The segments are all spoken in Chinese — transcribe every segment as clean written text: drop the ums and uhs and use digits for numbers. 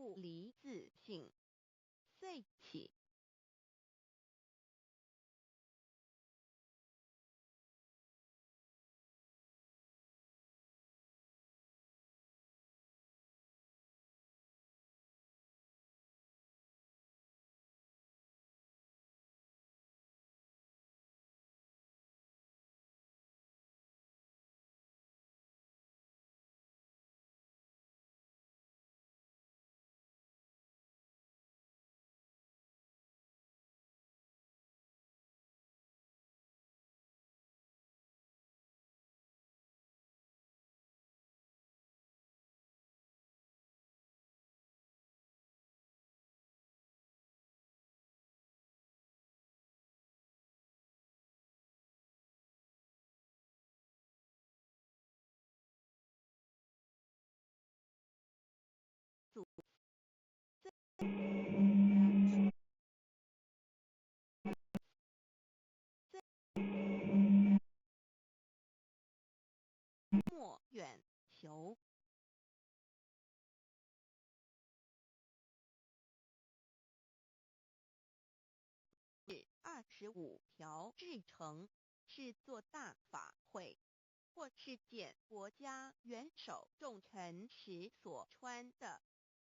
不离自性，遂起。莫远求。25条制成是做大法会，或是见国家元首重臣时所穿的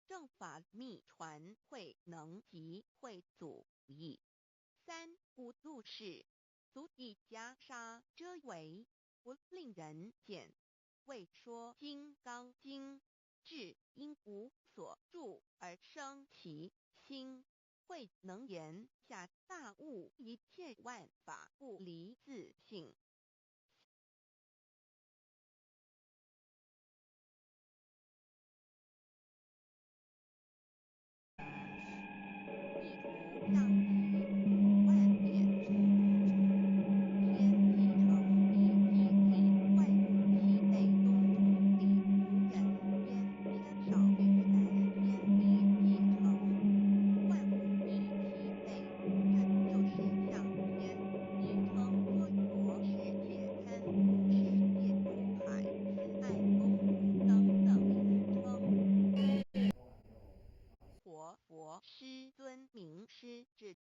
正法密传会能及会祖义。3不入世，足以袈裟遮为，不令人见。未说《金刚经》，至因无所住而生其心，慧能言下大悟，一切万法不离自性。意图上集5万遍，天地成以其体，万物其内，东土里无人焉。天少于然，天地既成，万物以其内，这就是上天。名称说佛世界贪苦世界苦海，此爱功夫等等名称。佛师尊名师至